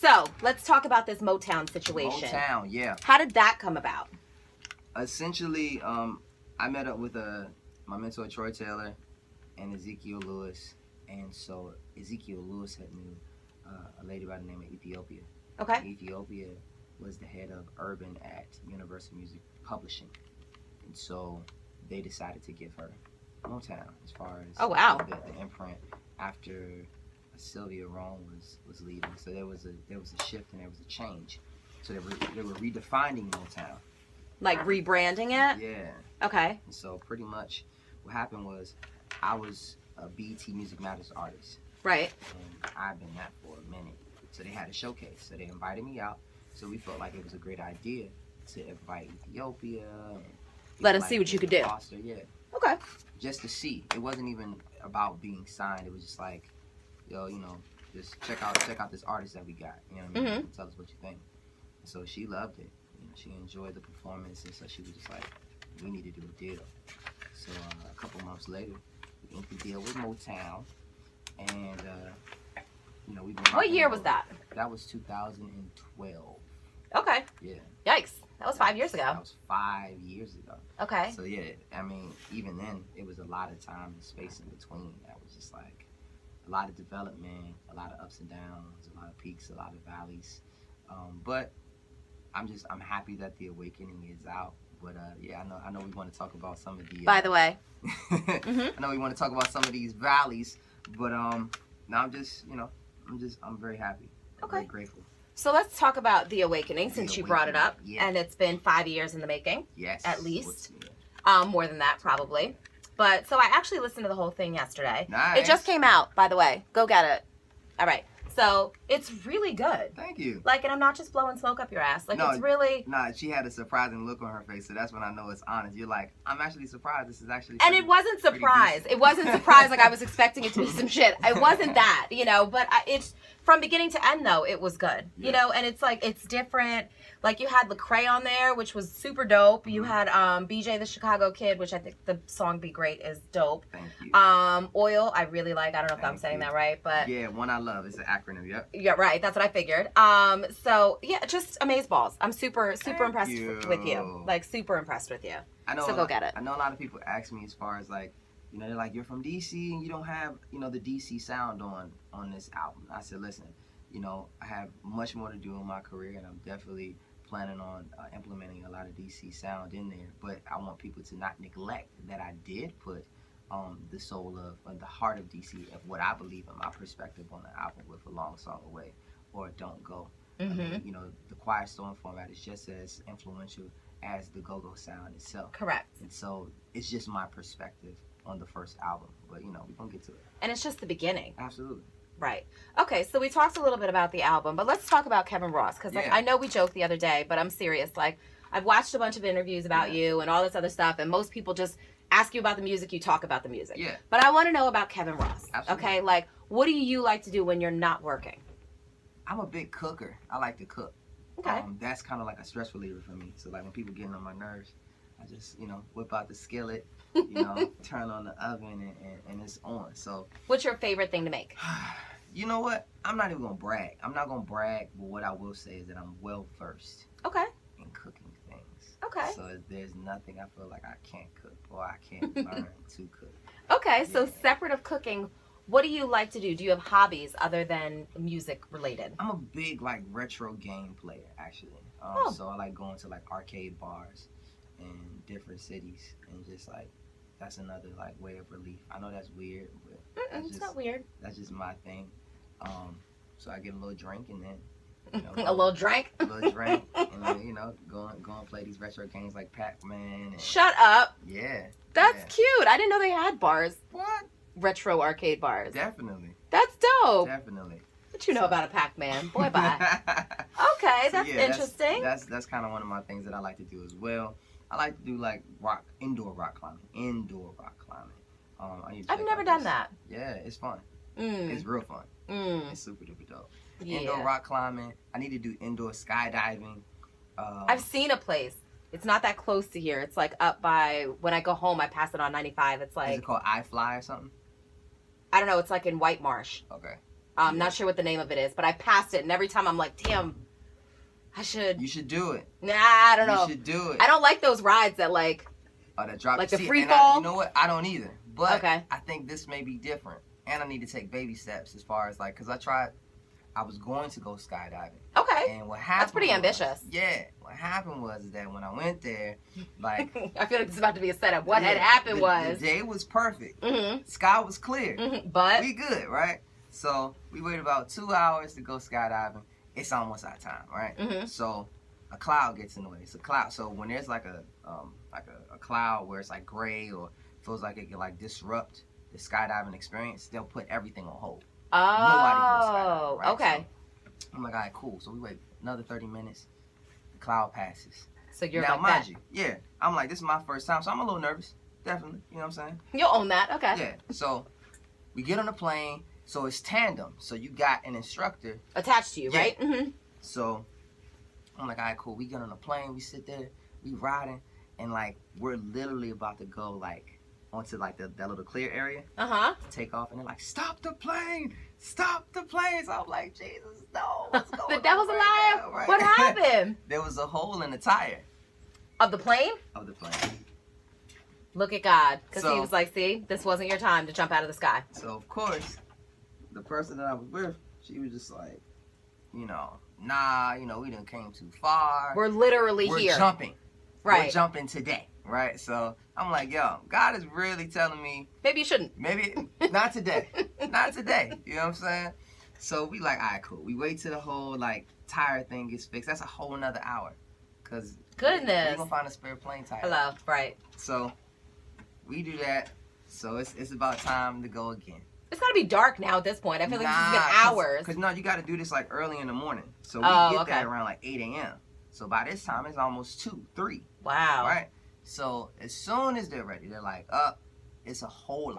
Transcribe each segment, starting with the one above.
So let's talk about this Motown situation. Motown, yeah. How did that come about? Essentially, I met up with my mentor Troy Taylor and Ezekiel Lewis, and so Ezekiel Lewis had knew a lady by the name of Ethiopia. Okay. Ethiopia was the head of urban at Universal Music Publishing, and so they decided to give her Motown as far as the imprint after Sylvia Rome was leaving. So there was a shift and there was a change. So they were redefining Motown. Like rebranding it? Yeah. Okay. And so pretty much what happened was I was a BET Music Matters artist. Right. And I've been that for a minute. So they had a showcase. So they invited me out. So we felt like it was a great idea to invite Ethiopia. And let us see what you could do. Foster, yeah. Okay. Just to see. It wasn't even about being signed. It was just like, yo, just check out this artist that we got. You know what I mean? Mm-hmm. Tell us what you think. And so she loved it. She enjoyed the performance, and so she was just like, we need to do a deal. So a couple months later, we inked the deal with Motown, and we've been. What year was that? That was 2012. Okay. Yeah. Yikes! That was 5 years ago. That was 5 years ago. Okay. So yeah, I mean, even then, it was a lot of time and space in between. That was just like a lot of development, a lot of ups and downs, a lot of peaks, a lot of valleys, but. I'm happy that The Awakening is out, but yeah, I know we want to talk about some of the. By the way, I know we want to talk about some of these valleys, but now I'm very happy. I'm very grateful. So let's talk about The Awakening since you brought it up, yeah. And it's been 5 years in the making. Yes, at least. Yeah. More than that probably, but so I actually listened to the whole thing yesterday. Nice. It just came out, by the way. Go get it. All right. So it's really good. Thank you. Like, and I'm not just blowing smoke up your ass. Like, it's really. Nah, she had a surprising look on her face, so that's when I know it's honest. You're like, I'm actually surprised. This is actually. And it wasn't surprise. It wasn't surprise like I was expecting it to be some shit. It wasn't that, but it's from beginning to end though. It was good, and it's like it's different. Like you had Lecrae on there, which was super dope. You had BJ the Chicago Kid, which I think the song "Be Great" is dope. Thank you. Oil, I really like. I don't know if I'm saying that right, but yeah, One I Love is an acronym. Yep. Yeah, right. That's what I figured. So yeah, just amazeballs. I'm super impressed with you. Like super impressed with you. I know. So go get it. I know a lot of people ask me as far as like, they're like, you're from DC and you don't have, the DC sound on this album. I said, listen, I have much more to do in my career, and I'm definitely planning on implementing a lot of DC sound in there. But I want people to not neglect that I did put the soul of the heart of DC, of what I believe in my perspective on the album with A Long Song Away or Don't Go. Mm-hmm. I mean, the Quiet Storm format is just as influential as the go-go sound itself. Correct. And so it's just my perspective on the first album, but we're gonna get to it. And it's just the beginning. Absolutely. Right. Okay, so we talked a little bit about the album, but let's talk about Kevin Ross, because I know we joked the other day, but I'm serious. Like, I've watched a bunch of interviews about you and all this other stuff, and most people just ask you about the music, you talk about the music. Yeah. But I want to know about Kevin Ross. Absolutely. Okay, like, what do you like to do when you're not working? I'm a big cooker. I like to cook. Okay. That's kind of like a stress reliever for me. So like when people getting on my nerves, I just whip out the skillet, turn on the oven, and it's on. So what's your favorite thing to make? You know what? I'm not even gonna brag. I'm not gonna brag, but what I will say is that I'm well versed. Okay. In cooking things. Okay. So there's nothing I feel like I can't cook or I can't learn to cook. Okay, so separate of cooking, what do you like to do? Do you have hobbies other than music related? I'm a big retro game player actually. So I like going to arcade bars in different cities and just that's another way of relief. I know that's weird, but it's not weird. That's just my thing. So I get a little drink and then a little drink. A little drink, and then go and play these retro games like Pac-Man. Shut up. Yeah. That's cute. I didn't know they had bars. What? Retro arcade bars. Definitely. That's dope. Definitely. What you know about a Pac-Man? Boy, bye. Okay, that's interesting. That's kind of one of my things that I like to do as well. I like to do indoor rock climbing. I've never done that. Yeah, it's fun. It's real fun. It's super duper dope. Yeah. Indoor rock climbing. I need to do indoor skydiving. I've seen a place. It's not that close to here. It's up by, when I go home, I pass it on 95. It's Is it called iFly or something? I don't know. It's in White Marsh. Okay. I'm not sure what the name of it is, but I passed it, and every time I'm like, damn, I should. You should do it. Nah, I don't know. You should do it. I don't like those rides that like. Oh, that drop. Like the See, free and fall? You know what? I don't either. But Okay. I think this may be different. And I need to take baby steps as far as like, because I was going to go skydiving. Okay. And what happened That's pretty ambitious. Yeah. What happened was that when I went there, like. I feel like it's about to be a setup. What had happened was. The day was perfect. Mm-hmm. Sky was clear. Mm-hmm. But. We good, right? So we waited about 2 hours to go skydiving. It's almost our time, right? Mm-hmm. So a cloud gets in the way. It's a cloud. So when there's like a cloud where it's like gray or feels like it can like disrupt the skydiving experience, they'll put everything on hold. Nobody goes skydiving, right? Okay. So I'm like, all right, cool. So we wait another 30 minutes. The cloud passes. So you're now, like mind that. you, yeah, I'm like, this is my first time, so I'm a little nervous. Definitely, you know what I'm saying? You'll own that. Okay. Yeah. So we get on the plane. So it's tandem. So you got an instructor Attached to you, Yeah. right? Mm-hmm. So I'm like, all right, cool. We get on the plane, we sit there, we riding, and like we're literally about to go like onto like that little clear area Uh-huh. to take off, and they're like, stop the plane, stop the plane. So I'm like, Jesus, no, what's going on? The devil's a right liar. now, right? What happened? There was a hole in the tire Of the plane? of the plane. Look at God. Because So- he was like, see, this wasn't your time to jump out of the sky. So of course, the person that I was with, she was just like, nah, we done came too far. We're literally We're here. jumping. Right. We're jumping today, right? So I'm like, yo, God is really telling me, Maybe you shouldn't. maybe not today. Not today. You know what I'm saying? So we like, all right, cool. We wait till the whole like tire thing gets fixed. That's a whole nother hour. Cause Goodness. we're gonna find a spare plane tire. Hello. Right. So we do that. So it's about time to go again. It's got to be dark now at this point. I feel like this has been hours. Cause no, you got to do this like early in the morning. So we Oh, get okay. there around like 8 a.m. So by this time it's almost 2, 3. Wow. Right? So as soon as they're ready, they're like, it's a whole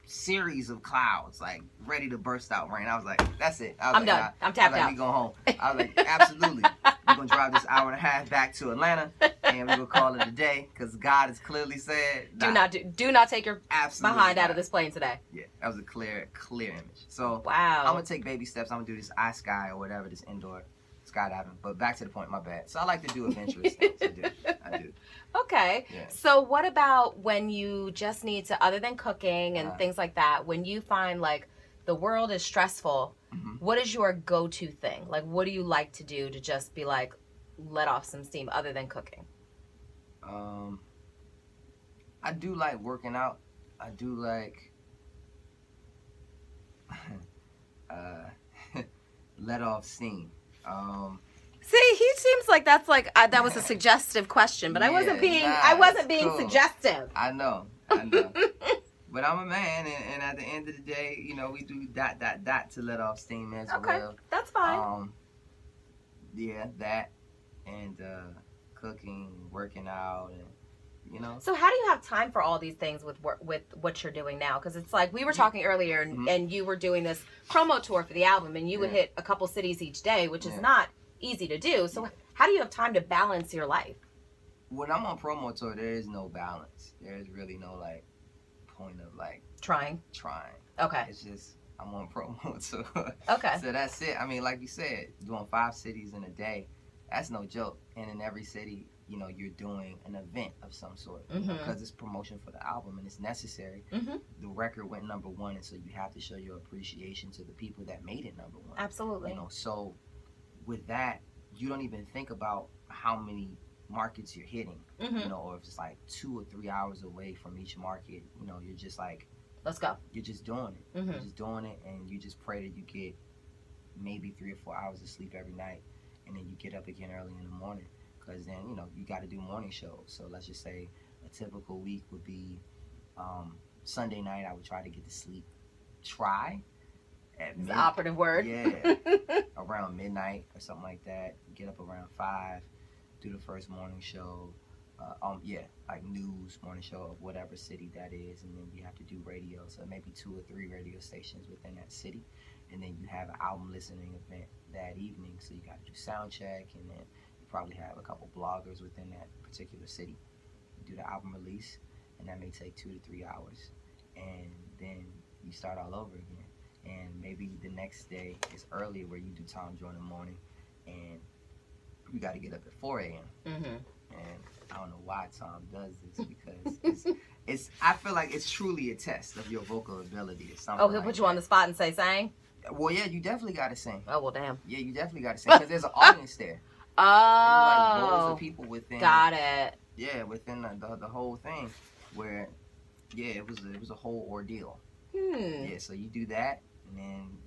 series of clouds, like ready to burst out rain. I was like, that's it. I'm done. I'm tapped out. We going home. I was like, absolutely. We're going to drive this hour and a half back to Atlanta and we're going to call it a day because God has clearly said, nah, Do not take your absolutely behind out not. of this plane today. Yeah, that was a clear image. So Wow. I'm going to take baby steps. I'm going to do this iSky or whatever, this indoor skydiving. But back to the point, my bad. So I like to do adventurous things. I do. Okay. Yeah. So what about when you just need to, other than cooking and things like that, when you find like the world is stressful, what is your go-to thing? Like, what do you like to do to just be like, let off some steam other than cooking? I do like working out. I do like let off steam. See, he seems like that's like that was a suggestive question, but I wasn't being cool. suggestive. I know. But I'm a man, and at the end of the day, we do ... to let off steam as Okay, well. that's fine. Yeah, that and cooking, working out, and So how do you have time for all these things with what you're doing now? Because it's like we were talking earlier, and you were doing this promo tour for the album, and you would hit a couple cities each day, which is not easy to do. So how do you have time to balance your life? When I'm on promo tour, there is no balance. There is really no point of Trying. Okay. It's just I'm on promo tour. Okay. So that's it. I mean, like you said, doing 5 cities in a day, that's no joke. And in every city, you're doing an event of some sort because it's promotion for the album and it's necessary. The record went #1, and so you have to show your appreciation to the people that made it #1. Absolutely. So with that, you don't even think about how many markets you're hitting, or if it's like 2 or 3 hours away from each market, you're just like, let's go. You're just doing it. You're just doing it, and you just pray that you get maybe 3 or 4 hours of sleep every night, and then you get up again early in the morning, because then you got to do morning shows. So let's just say a typical week would be Sunday night. I would try to get to sleep. At The operative word. Yeah, around midnight or something like that. Get up around 5, do the first morning show. Like news, morning show of whatever city that is, and then you have to do radio, so maybe 2 or 3 radio stations within that city, and then you have an album listening event that evening, so you got to do sound check, and then you probably have a couple bloggers within that particular city. You do the album release, and that may take 2 to 3 hours, and then you start all over again. and maybe the next day is earlier where you do Tom Joyner in the morning, and you got to get up at 4 a.m. Mm-hmm. And I don't know why Tom does this because it's I feel like it's truly a test of your vocal ability or something. Oh, he'll put you on the spot and say sang? Well, yeah, you definitely got to sing. Oh, well, damn. Yeah, you definitely got to sing because there's an audience there. Oh. There's like rows of people within. Got it. Yeah, within the whole thing, where it was a whole ordeal. Yeah, so you do that, and then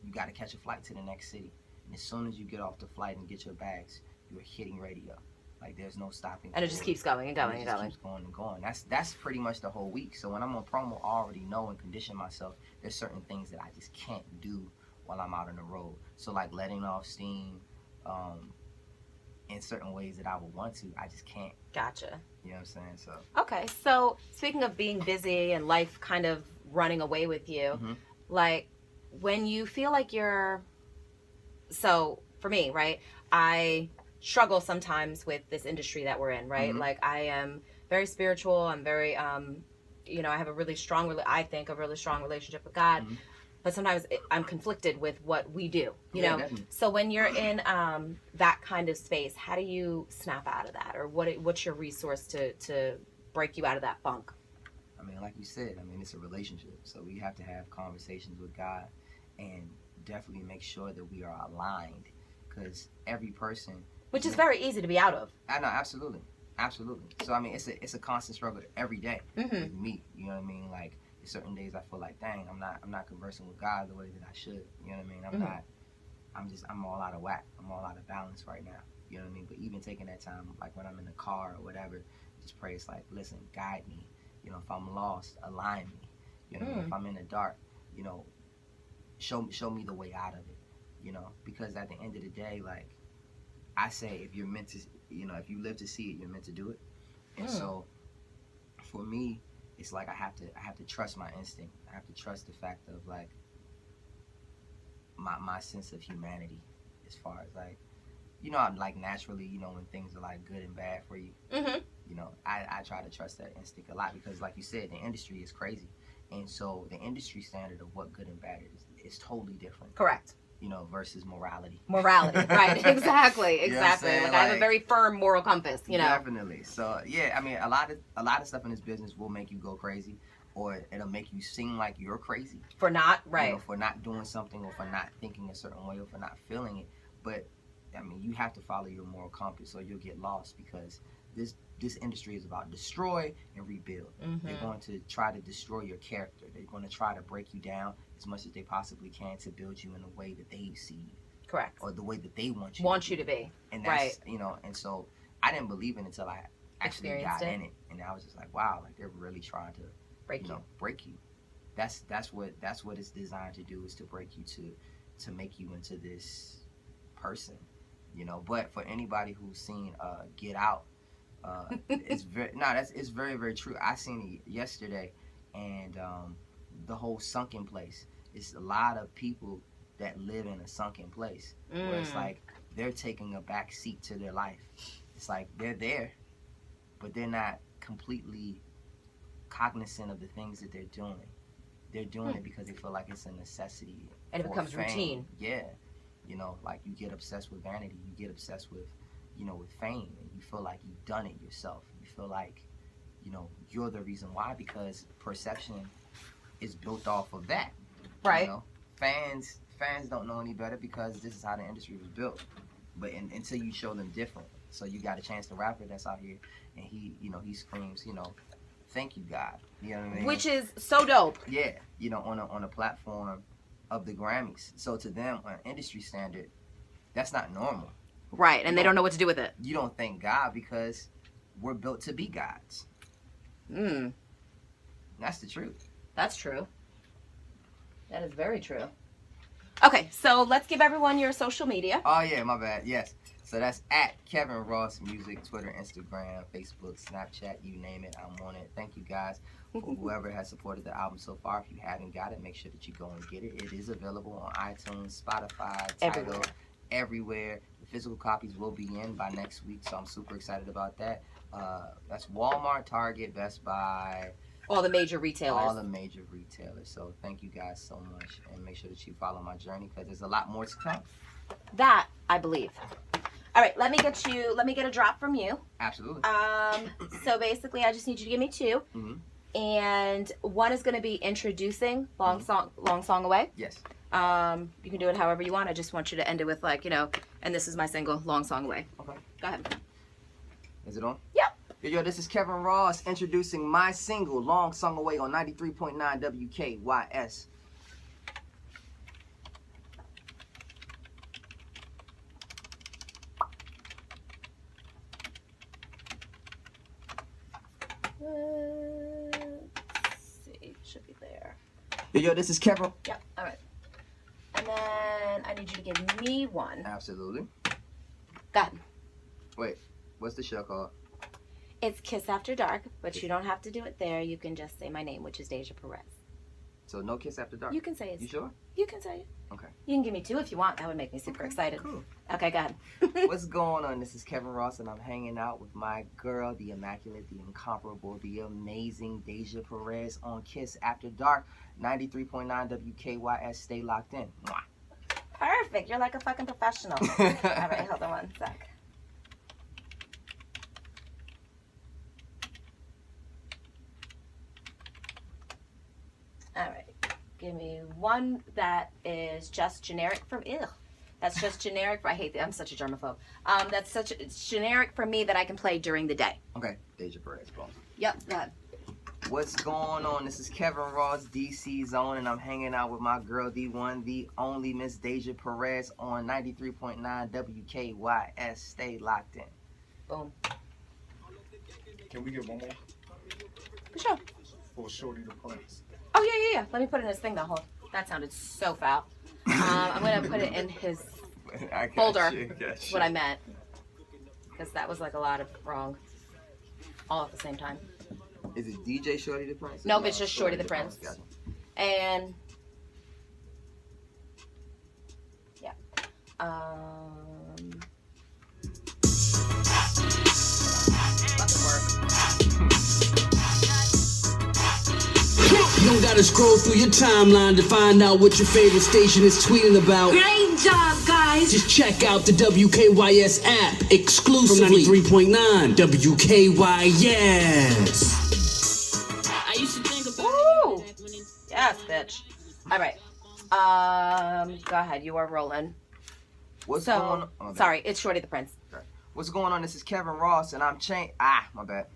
you got to catch a flight to the next city. And as soon as you get off the flight and get your bags, you're hitting radio. Like there's no stopping. And it just keeps going and going and going. Keeps going and going. That's pretty much the whole week. So when I'm on promo, I already know and condition myself. There's certain things that I just can't do while I'm out on the road. So like letting off steam, in certain ways that I would want to, I just can't. Gotcha. You know what I'm saying? So. Okay, so speaking of being busy and life kind of running away with you, like when you feel like so for me, right, I struggle sometimes with this industry that we're in, right? Like I am very spiritual. I'm very, I have a really strong, I think a really strong relationship with God. But sometimes I'm conflicted with what we do, you know? Definitely. So when you're in that kind of space, how do you snap out of that? Or what's your resource to break you out of that funk? I mean, like you said, it's a relationship. So we have to have conversations with God and definitely make sure that we are aligned, because every person... Which is very easy to be out of. I know, absolutely. Absolutely. So, it's a constant struggle every day with me. You know what I mean? Like, certain days I feel like, dang, I'm not conversing with God the way that I should. You know what I mean? I'm all out of whack. I'm all out of balance right now. You know what I mean? But even taking that time, like when I'm in the car or whatever, just pray. It's like, listen, guide me. You know, if I'm lost, align me. You know what I mean? If I'm in the dark, show me the way out of it. You know, because at the end of the day, like I say, if you're meant to, if you live to see it, you're meant to do it. And so, for me, it's like I have to trust my instinct. I have to trust the fact of like my sense of humanity, as far as like, I'm like naturally, when things are like good and bad for you, I try to trust that instinct a lot, because like you said, the industry is crazy. And so the industry standard of what good and bad is totally different. Correct. Versus morality. Morality, right? Exactly. You know what I'm saying? Like I have a very firm moral compass. Definitely. So yeah, a lot of stuff in this business will make you go crazy, or it'll make you seem like you're crazy for not for not doing something, or for not thinking a certain way, or for not feeling it. But you have to follow your moral compass, or you'll get lost, because this industry is about destroy and rebuild. They're going to try to destroy your character. They're going to try to break you down as much as they possibly can to build you in a way that they see you. Correct. Or the way that they want you to be. And that's, and so I didn't believe it until I actually got in it. And I was just like, wow, like they're really trying to break you. That's what it's designed to do, is to break you, to make you into this person. But for anybody who's seen Get Out, it's very, very true. I seen it yesterday, and the whole sunken place. It's a lot of people that live in a sunken place, where it's like they're taking a back seat to their life. It's like they're there, but they're not completely cognizant of the things that they're doing. They're doing it because they feel like it's a necessity. And it becomes routine. Yeah. Like you get obsessed with vanity. You get obsessed with, with fame. And you feel like you've done it yourself. You feel like, you're the reason why, because perception is built off of that. Right. Fans don't know any better, because this is how the industry was built. But until you show them different. So you got a Chance the Rapper that's out here, and he screams, thank you, God. You know what I mean? Which is so dope. Yeah. On a platform of the Grammys. So to them, on industry standard, that's not normal. Right, and they don't know what to do with it. You don't thank God, because we're built to be gods. That's the truth. That's true. That is very true. Okay, so let's give everyone your social media. Oh yeah, my bad. Yes. So that's at Kevin Ross Music, Twitter, Instagram, Facebook, Snapchat, you name it, I'm on it. Thank you guys for whoever has supported the album so far. If you haven't got it, make sure that you go and get it. It is available on iTunes, Spotify, Tidal, everywhere. The physical copies will be in by next week, so I'm super excited about that. That's Walmart, Target, Best Buy, All the major retailers. All the major retailers. So thank you guys so much, and make sure that you follow my journey because there's a lot more to come. That I believe. All right, let me get a drop from you. Absolutely. So basically, I just need you to give me two, and one is going to be introducing long song away. Yes. You can do it however you want. I just want you to end it with like, you know, and this is my single, long song away. Okay. Go ahead. Is it on? Yep. Yo, this is Kevin Ross introducing my single, Long Song Away, on 93.9 WKYS. Let's see, should be there. Yo, this is Kevin. Yep. All right. And then I need you to give me one. Absolutely. Go ahead. Wait, what's the show called? It's Kiss After Dark, but you don't have to do it there. You can just say my name, which is Deja Perez. So no Kiss After Dark? You can say it. You sure? You can say it. Okay. You can give me two if you want. That would make me super excited. Cool. Okay, go ahead. What's going on? This is Kevin Ross, and I'm hanging out with my girl, the immaculate, the incomparable, the amazing Deja Perez on Kiss After Dark, 93.9 WKYS. Stay locked in. Mwah. Perfect. You're like a fucking professional. All right, hold on one sec. All right. Give me one that is just generic from That's just generic. I hate that. I'm such a germaphobe. It's generic for me that I can play during the day. Okay, Deja Perez, boom. Yep, go ahead. What's going on? This is Kevin Ross, DC Zone, and I'm hanging out with my girl, the one, the only Miss Deja Perez on 93.9 WKYS. Stay locked in. Boom. Can we get one more? For sure. For Shorty the Prince. Oh, yeah. Let me put it in his thing, though. Hold. That sounded so foul. I'm going to put it in his folder. That's what I meant. Because that was like a lot of wrong. All at the same time. Is it DJ Shorty the Prince? Nope, it's just Shorty the Prince. Gotcha. And yeah. Fucking work. You don't gotta scroll through your timeline to find out what your favorite station is tweeting about. Great job, guys! Just check out the WKYS app exclusively from 93.9 WKYS. I used to think about Woo! it back when it... Yes, bitch. All right. Go ahead. You are rolling. What's going So, on? sorry, it's Shorty the Prince. Okay. What's going on? This is Kevin Ross, and I'm my bad.